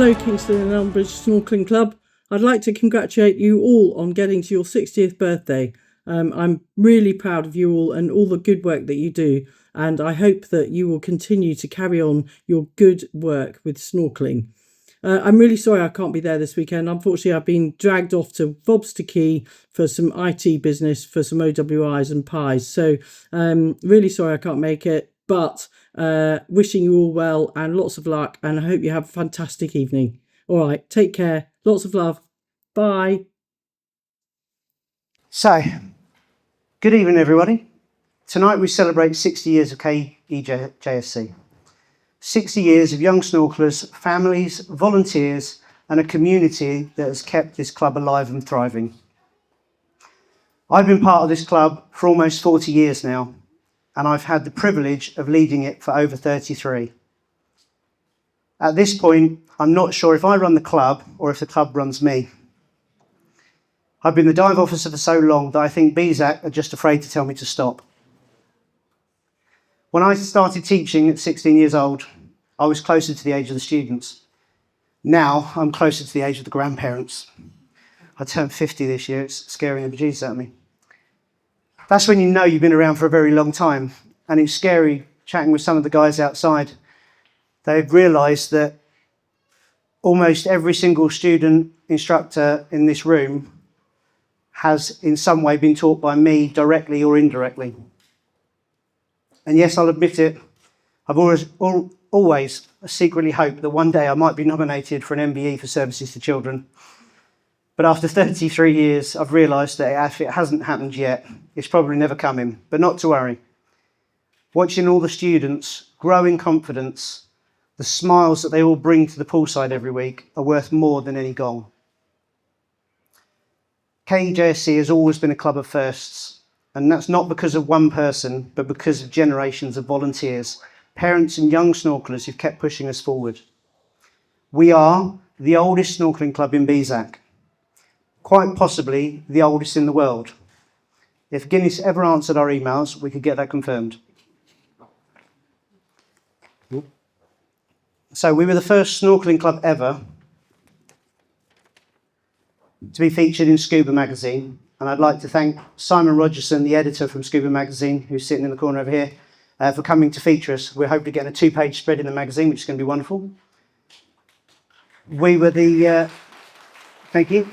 Hello Kingston and Elmbridge Snorkeling Club. I'd like to congratulate you all on getting to your 60th birthday. I'm really proud of you all and all the good work that you do, and I hope that you will continue to carry on your good work with snorkeling. I'm really sorry I can't be there this weekend. Unfortunately, I've been dragged off to Bob's to Key for some IT business, for some OWIs and pies. So really sorry I can't make it, but wishing you all well and lots of luck, and I hope you have a fantastic evening. All right, take care. Lots of love. Bye. So, good evening, everybody. Tonight we celebrate 60 years of KEJSC. 60 years of young snorkelers, families, volunteers, and a community that has kept this club alive and thriving. I've been part of this club for almost 40 years now, and I've had the privilege of leading it for over 33. At this point, I'm not sure if I run the club or if the club runs me. I've been the dive officer for so long that I think BSAC are just afraid to tell me to stop. When I started teaching at 16 years old, I was closer to the age of the students. Now I'm closer to the age of the grandparents. I turned 50 this year, it's scaring the bejesus out of me. That's when you know you've been around for a very long time, and it's scary chatting with some of the guys outside. They've realised that almost every single student instructor in this room has in some way been taught by me directly or indirectly. And yes, I'll admit it, I've always secretly hoped that one day I might be nominated for an MBE for services to children. But after 33 years, I've realised that if it hasn't happened yet, it's probably never coming. But not to worry. Watching all the students grow in confidence, the smiles that they all bring to the poolside every week are worth more than any gong. KEJSC has always been a club of firsts. And that's not because of one person, but because of generations of volunteers, parents and young snorkelers who've kept pushing us forward. We are the oldest snorkeling club in BSAC, quite possibly the oldest in the world. If Guinness ever answered our emails, we could get that confirmed. So we were the first snorkeling club ever to be featured in Scuba magazine. And I'd like to thank Simon Rogerson, the editor from Scuba magazine, who's sitting in the corner over here, for coming to feature us. We're hoping to get a 2-page spread in the magazine, which is going to be wonderful. We were the, thank you.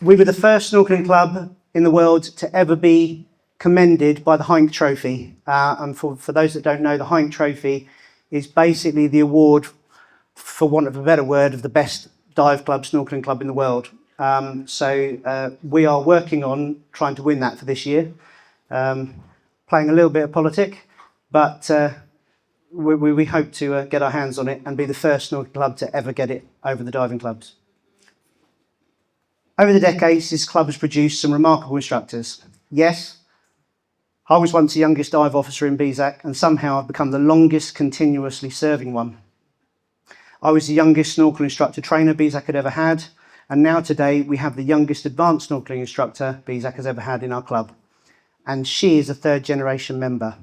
We were the first snorkeling club in the world to ever be commended by the Heinck Trophy. And for those that don't know, the Heinck Trophy is basically the award, for want of a better word, of the best dive club, snorkeling club in the world. So we are working on trying to win that for this year, playing a little bit of politic, but we hope to get our hands on it and be the first snorkeling club to ever get it over the diving clubs. Over the decades, this club has produced some remarkable instructors. Yes, I was once the youngest dive officer in BSAC, and somehow I've become the longest continuously serving one. I was the youngest snorkel instructor trainer BSAC had ever had, and now today we have the youngest advanced snorkeling instructor BSAC has ever had in our club. And she is a 3rd generation member.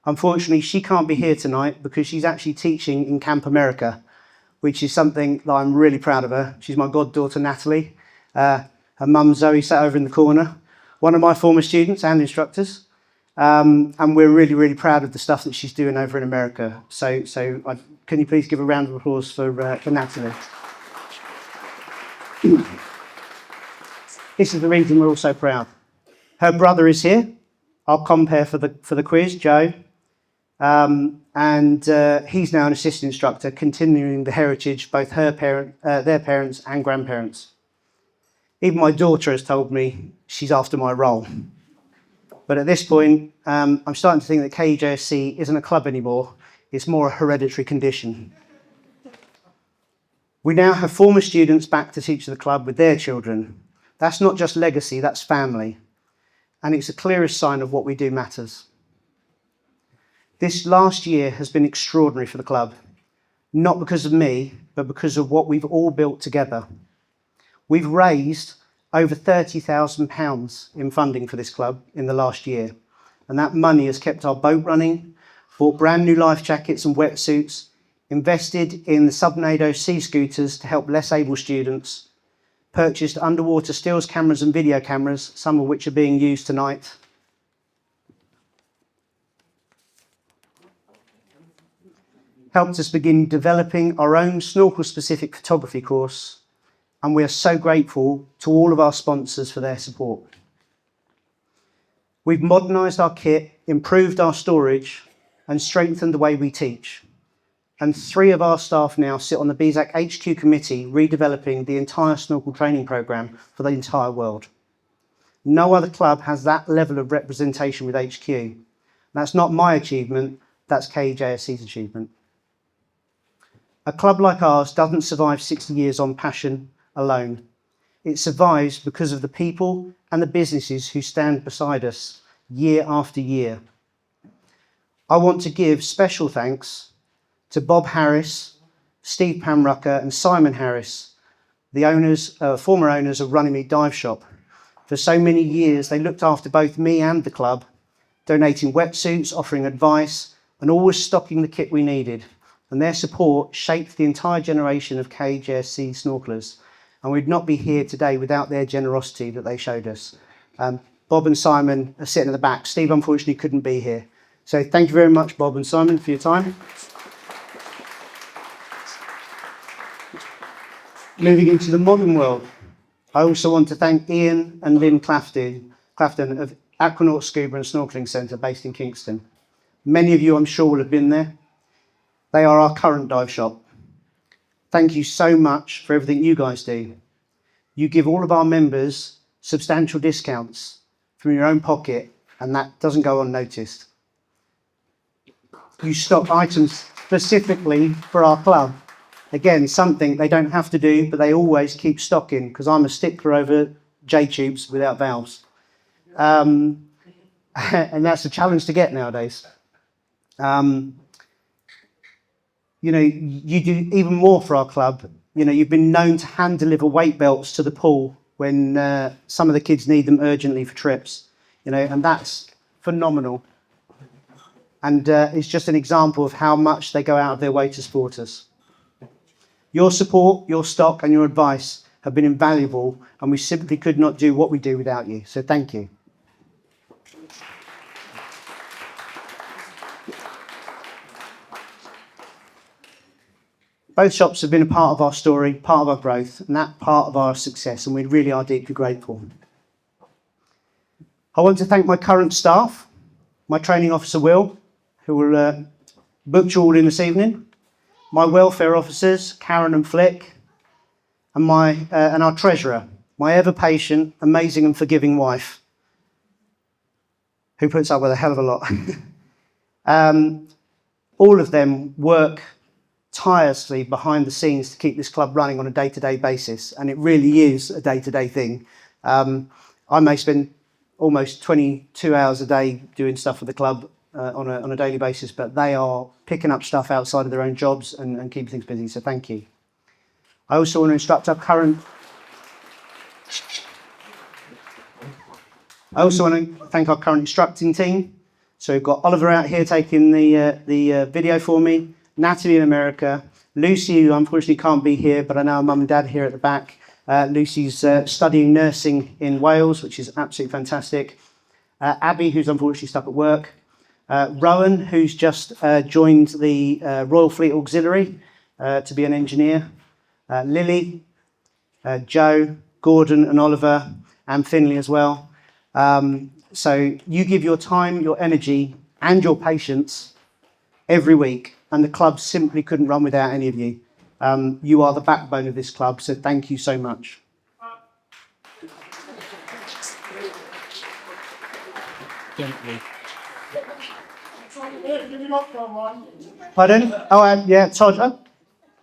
Unfortunately, she can't be here tonight because she's actually teaching in Camp America, which is something that I'm really proud of her. She's my goddaughter, Natalie. Her mum, Zoe, sat over in the corner. One of my former students and instructors. And we're really, really proud of the stuff that she's doing over in America. So can you please give a round of applause for Natalie? This is the reason we're all so proud. Her brother is here, our compere for the quiz, Joe. And he's now an assistant instructor, continuing the heritage, both their parents and grandparents. Even my daughter has told me she's after my role. But at this point, I'm starting to think that KEJSC isn't a club anymore. It's more a hereditary condition. We now have former students back to teach the club with their children. That's not just legacy, that's family. And it's the clearest sign of what we do matters. This last year has been extraordinary for the club, not because of me, but because of what we've all built together. We've raised over £30,000 in funding for this club in the last year, and that money has kept our boat running, bought brand new life jackets and wetsuits, invested in the Subnado sea scooters to help less able students, purchased underwater stills cameras and video cameras, some of which are being used tonight, helped us begin developing our own snorkel-specific photography course, and we are so grateful to all of our sponsors for their support. We've modernised our kit, improved our storage, and strengthened the way we teach. And 3 of our staff now sit on the BZAC HQ committee, redeveloping the entire snorkel training programme for the entire world. No other club has that level of representation with HQ. That's not my achievement, that's KEJSC's achievement. A club like ours doesn't survive 60 years on passion alone. It survives because of the people and the businesses who stand beside us year after year. I want to give special thanks to Bob Harris, Steve Pamrucker and Simon Harris, the former owners of Runnymede Dive Shop. For so many years, they looked after both me and the club, donating wetsuits, offering advice, and always stocking the kit we needed. And their support shaped the entire generation of KEJSC snorkelers. And we'd not be here today without their generosity that they showed us. Bob and Simon are sitting at the back. Steve, unfortunately, couldn't be here. So thank you very much, Bob and Simon, for your time. Moving into the modern world, I also want to thank Ian and Lynn Clafton of Aquanaut Scuba and Snorkeling Centre based in Kingston. Many of you, I'm sure, will have been there. They are our current dive shop. Thank you so much for everything you guys do. You give all of our members substantial discounts from your own pocket, and that doesn't go unnoticed. You stock items specifically for our club. Again, something they don't have to do, but they always keep stocking, because I'm a stickler over J-tubes without valves. And that's a challenge to get nowadays. You know, you do even more for our club. You know, you've been known to hand deliver weight belts to the pool when some of the kids need them urgently for trips. You know, and that's phenomenal. And it's just an example of how much they go out of their way to support us. Your support, your stock and your advice have been invaluable, and we simply could not do what we do without you. So thank you. Both shops have been a part of our story, part of our growth, and that part of our success, and we really are deeply grateful. I want to thank my current staff, my training officer Will, who will book you all in this evening, my welfare officers, Karen and Flick, and our treasurer, my ever-patient, amazing and forgiving wife, who puts up with a hell of a lot. All of them work tirelessly behind the scenes to keep this club running on a day-to-day basis, and it really is a day-to-day thing. I may spend almost 22 hours a day doing stuff for the club on a daily basis, but they are picking up stuff outside of their own jobs and keeping things busy, so thank you. I also want to instruct our current... I also want to thank our current instructing team. So we've got Oliver out here taking the video for me, Natalie in America, Lucy, who unfortunately can't be here, but I know her mum and dad here at the back. Lucy's studying nursing in Wales, which is absolutely fantastic. Abby, who's unfortunately stuck at work. Rowan, who's just joined the Royal Fleet Auxiliary to be an engineer. Lily, Joe, Gordon and Oliver, and Finley as well. So you give your time, your energy and your patience every week, and the club simply couldn't run without any of you. You are the backbone of this club, so thank you so much. Pardon? Oh, yeah, Todd. Oh,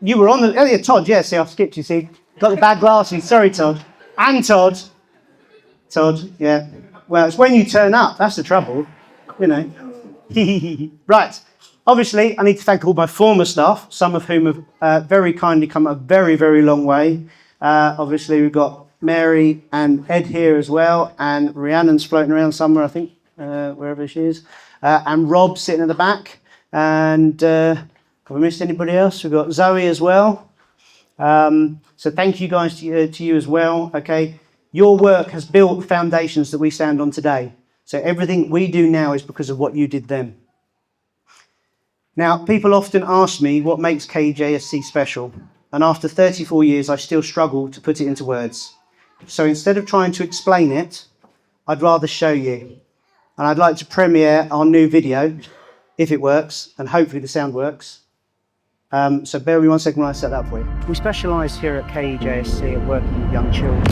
you were on the... Oh, yeah, Todd, yeah, see, I skipped you, see. Got the bad glasses. Sorry, Todd. And Todd. Todd, yeah. Well, it's when you turn up. That's the trouble, you know. Right. Obviously, I need to thank all my former staff, some of whom have very kindly come a very, very long way. Obviously, we've got Mary and Ed here as well, and Rhiannon's floating around somewhere, I think, wherever she is. And Rob sitting at the back. And Have I missed anybody else? We've got Zoe as well. So thank you guys to you as well. Okay, your work has built foundations that we stand on today. So everything we do now is because of what you did then. Now, people often ask me what makes KEJSC special, and after 34 years, I still struggle to put it into words. So instead of trying to explain it, I'd rather show you. And I'd like to premiere our new video, if it works, and hopefully the sound works. So bear with me 1 second when I set that up for you. We specialise here at KEJSC at working with young children.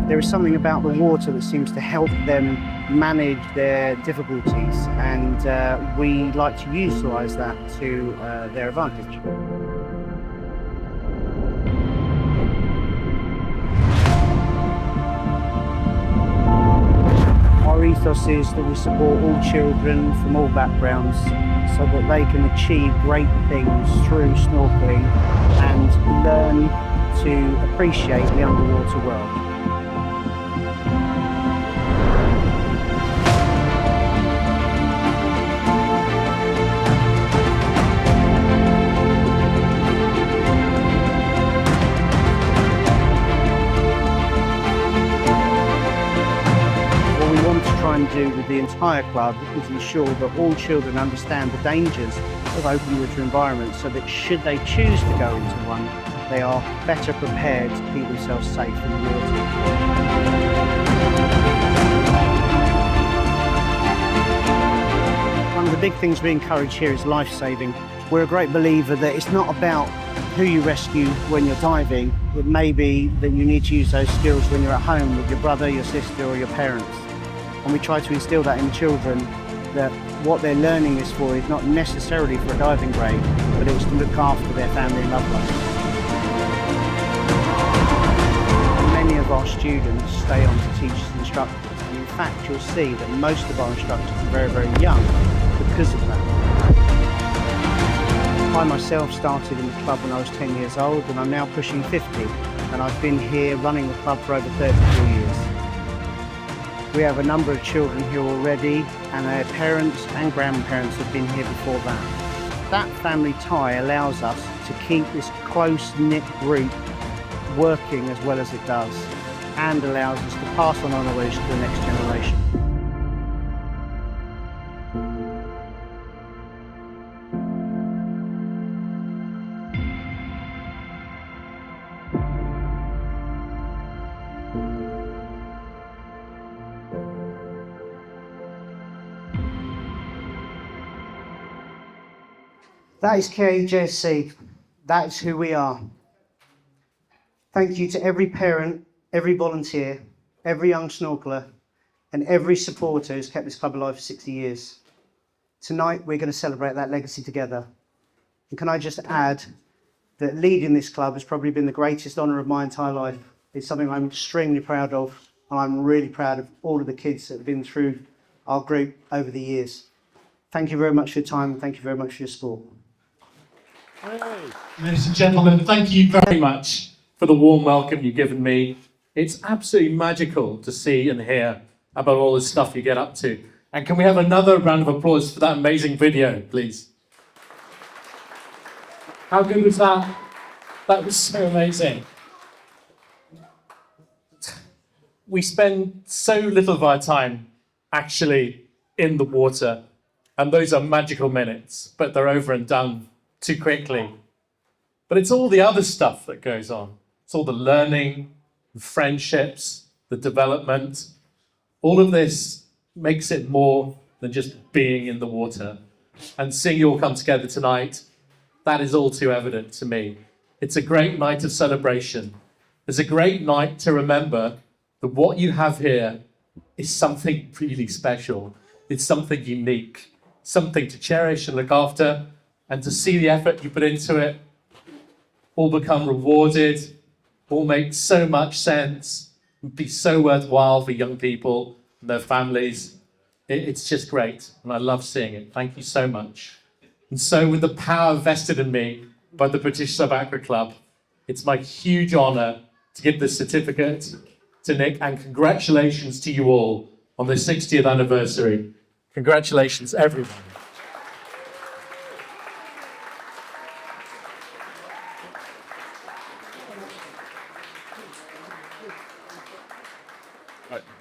There is something about the water that seems to help them manage their difficulties, and we like to utilise that to their advantage. Our ethos is that we support all children from all backgrounds so that they can achieve great things through snorkeling and learn to appreciate the underwater world. And do with the entire club is ensure that all children understand the dangers of open water environments so that should they choose to go into one, they are better prepared to keep themselves safe in the water. One of the big things we encourage here is life-saving. We're a great believer that it's not about who you rescue when you're diving. It may be that you need to use those skills when you're at home with your brother, your sister or your parents. And we try to instill that in children, that what they're learning this for is not necessarily for a diving grade, but it's to look after their family and loved ones. Many of our students stay on to teach as instructors, and in fact you'll see that most of our instructors are very, very young because of that. I myself started in the club when I was 10 years old, and I'm now pushing 50, and I've been here running the club for over 34 years. We have a number of children here already, and their parents and grandparents have been here before that. That family tie allows us to keep this close-knit group working as well as it does, and allows us to pass on our knowledge to the next generation. That is KEJSC. That's who we are. Thank you to every parent, every volunteer, every young snorkeler, and every supporter who's kept this club alive for 60 years. Tonight, we're going to celebrate that legacy together. And can I just add that leading this club has probably been the greatest honour of my entire life. It's something I'm extremely proud of, and I'm really proud of all of the kids that have been through our group over the years. Thank you very much for your time, and thank you very much for your support. Ladies and gentlemen, thank you very much for the warm welcome you've given me. It's absolutely magical to see and hear about all the stuff you get up to. And can we have another round of applause for that amazing video, please? How good was that? That was so amazing. We spend so little of our time actually in the water, and those are magical minutes, but they're over and done too quickly. But it's all the other stuff that goes on. It's all the learning, the friendships, the development. All of this makes it more than just being in the water. And seeing you all come together tonight, that is all too evident to me. It's a great night of celebration. It's a great night to remember that what you have here is something really special. It's something unique, something to cherish and look after, and to see the effort you put into it all become rewarded, all make so much sense, be so worthwhile for young people and their families. It's just great, and I love seeing it. Thank you so much. And so with the power vested in me by the British Sub-Aqua Club, it's my huge honour to give this certificate to Nick, and congratulations to you all on the 60th anniversary. Congratulations, everyone.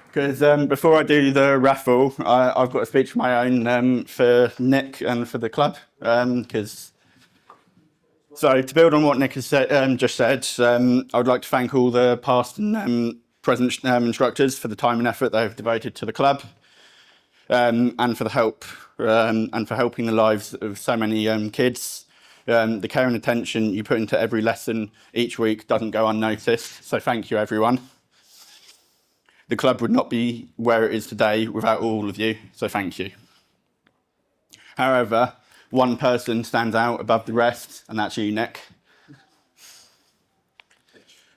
Because before I do the raffle, I've got a speech of my own for Nick and for the club. So to build on what Nick has just said, I would like to thank all the past and present instructors for the time and effort they've devoted to the club, and for the help and for helping the lives of so many kids. The care and attention you put into every lesson each week doesn't go unnoticed, so thank you everyone. The club would not be where it is today without all of you, so thank you. However, one person stands out above the rest, and that's you, Nick.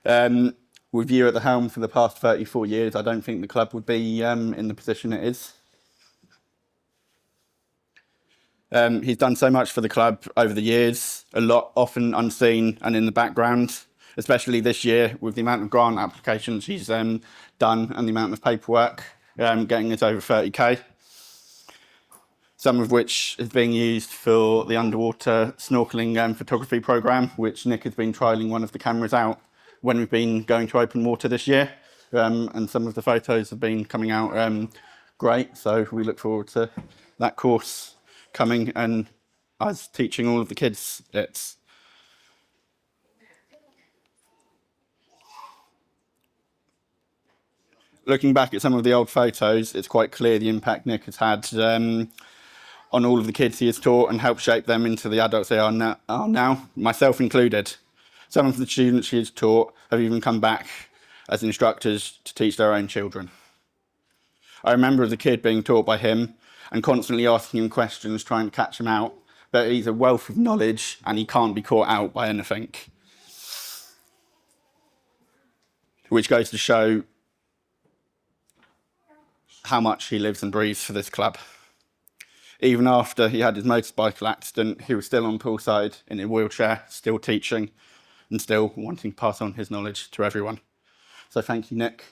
With you at the helm for the past 34 years, I don't think the club would be in the position it is. He's done so much for the club over the years, a lot often unseen and in the background, especially this year with the amount of grant applications he's done and the amount of paperwork, getting us over 30k. Some of which is being used for the underwater snorkeling photography program, which Nick has been trialling one of the cameras out when we've been going to open water this year. And some of the photos have been coming out great, so we look forward to that course coming and us teaching all of the kids it. Looking back at some of the old photos, it's quite clear the impact Nick has had on all of the kids he has taught and helped shape them into the adults they are now, myself included. Some of the students he has taught have even come back as instructors to teach their own children. I remember as a kid being taught by him and constantly asking him questions, trying to catch him out, but he's a wealth of knowledge and he can't be caught out by anything. Which goes to show how much he lives and breathes for this club. Even after he had his motorcycle accident, he was still on poolside in a wheelchair, still teaching and still wanting to pass on his knowledge to everyone. So thank you, Nick.